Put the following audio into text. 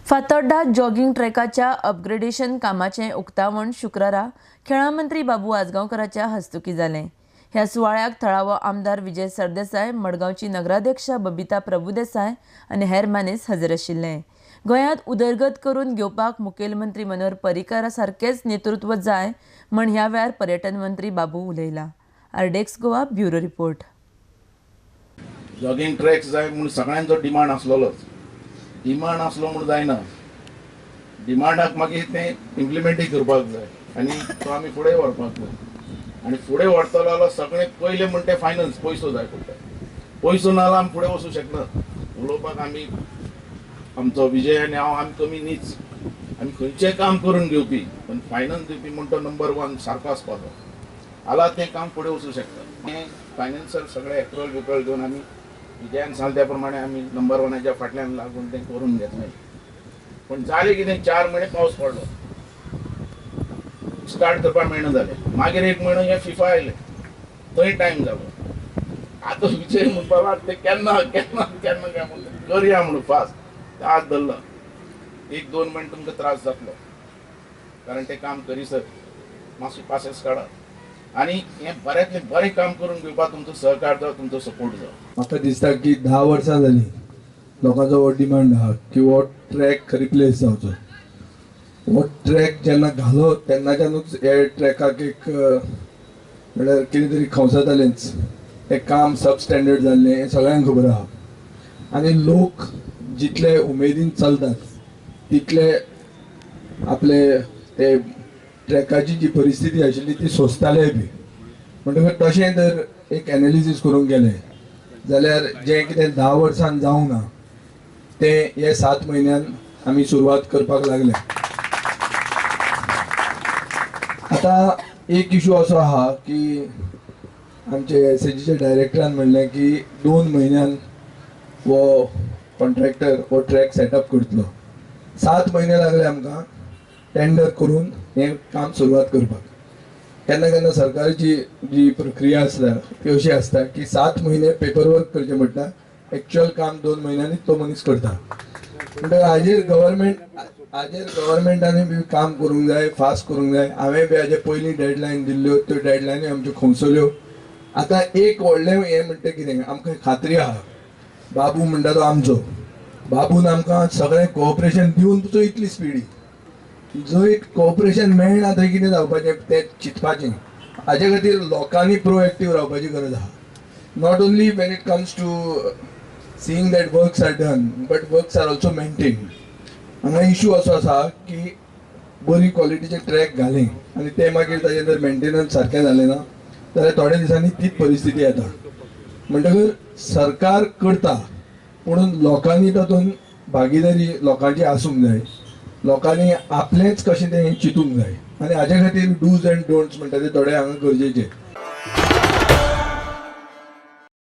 Fatorda jogging ट्रॅकाच्या upgradation कामाचें उक्तावण शुक्रारा खेळां मंत्री बाबू आजगांवकाराच्या हस्तुकी जालें। ह्या सुवाळ्याक थळावो आमदार विजय सरदेसाय, मडगांवची नगराध्यक्षा बबिता प्रभुदेसाय आनी हेर मानेस हजर आशिल्ले। गोंयांत उदरगत करून घेवपाक मुखेलमंत्री मनोहर पर्रीकार सारकेच नेतृत्व जाय म्हण ह्या वेळार पर्यटन मंत्री बाबू उलयला। RDX Goa bureau report. Jogging tracks जाय म्हणून सगळ्यांचो डिमांड आसलोच। डिमांड आसलो म्हणून जायना, डिमांडाक मागीर ते इम्प्लिमेंटूय करपाक जाय आनी तो आमी फुडें व्हरपाक जाय। आनी फुडें व्हरतलो जाल्यार सगळें पयलें म्हणटा तें फायनान्स, पयसो जाय पडटा। पयसो ना जाल्यार आमी फुडें वचूंक शकना। उलोवपाक आमी आमचो विजय आनी हांव आमी कमी न्हीच, आमी खंयचें काम करून घेवपी, पण फायनान्स दिवपी म्हणटा नंबर 1 सारको आसपाचो, जाल्यार तें काम फुडें वचूंक शकता। हें फायनान्साक सगळें एप्रूवल घेवन आमी विजयान सांगले त्या प्रमाणे आमी नंबर 1च्या फाटल्यान लागून तें करून घेतलें। पण जालें कितें, 4 म्हयने पावस पडलो, स्टार्ट करपाक मेळना जालें। मागीर 1 म्हयनो हें फिफा आयलें, थंय टायम जालो। आतां विजय म्हणपाक लागलो तें केन्ना केन्ना केन्ना काय म्हणून करया म्हणून फास्ट आज धरला। 1-2 म्हयने तुमकां त्रास जातलो, कारण तें काम करीसर मातशें पासेस काडा आनी हें बऱ्यांतलें बरें काम करून घेवपाक तुमचो सहकार जाय, तुमचो सपोर्ट जाय। म्हाका दिसता की 10 वर्सां जालीं लोकांचो हो डिमांड आहा की हो ट्रॅक रिप्लेस जावचो। हो ट्रॅक जेन्ना घालो तेन्नाच्यानूच हे ट्रॅकाक एक म्हळ्यार कितें तरी खवसतालेंच, हें काम सब स्टँडर्ड जाल्लें हें सगळ्यांक खबर आहा। आनी लोक जितले उमेदीन चलतात तितले आपले ते ट्रॅकाची जी परिस्थिती आशिल्ली ती सोंसताले बी। म्हणटकच तशें जर एक एनालिसीस करूंक गेलें जाल्यार जें कितें 10 वर्सान जावंक ना तें हे 7 म्हयन्यान आमी सुरवात करपाक लागले। आतां एक इशू असो आहा की आमचे एसएजीचे डायरेक्टरान म्हणलें की 2 म्हयन्यान वो कॉन्ट्रॅक्टर हो ट्रॅक सेटअप करतलो। 7 म्हयने लागले आमकां टेंडर करून हें काम सुरवात करपाक। केन्ना केन्ना सरकाराची जी प्रक्रिया आसता ती अशी आसता की 7 म्हयने पेपर वर्क करचें पडटा, एक्चुअल काम 2 म्हयन्यांनी तो मनीस करता। म्हणटकीर हाजेर गव्हर्मेंटानूय बी काम करूंक जाय, फास्ट करूंक जाय। हांवें बी हाजे पयलीं डेडलायन दिल्ल्यो, त्यो डेडलायनी आमच्यो खंवसल्यो। आतां एक व्हडलें हें म्हणटा कितें, आमकां खात्री आहा बाबू म्हणटा तो आमचो, बाबून आमकां सगळें कोऑपरेशन दिवन तुजो इतली स्पिडी, जंय कोऑपरेशन मेळना थंय कितें जावपाचें तें चिंतपाचें। हाजे खातीर लोकांनी प्रोएक्टीव रावपाची गरज आहा। Not only when it comes to seeing that works are done, but works are also maintained. हांगा इशू असो आसा की बरी क्वॉलिटीचे ट्रॅक घाले आनी ते मागीर ताजें जर मेंटेनन्स सारकें जालें ना जाल्यार थोड्या दिसांनी तीच परिस्थिती येता। म्हणटकच सरकार करता पूण लोकांनी तातूंत भागीदारी लोकांची आसूंक जाय। लोकांनी आपलेंच कशें तें चिंतूंक जाय आनी हाजे खातीर डूज एंड डोंट्स म्हणटा ते थोडे हांगा गरजेचे।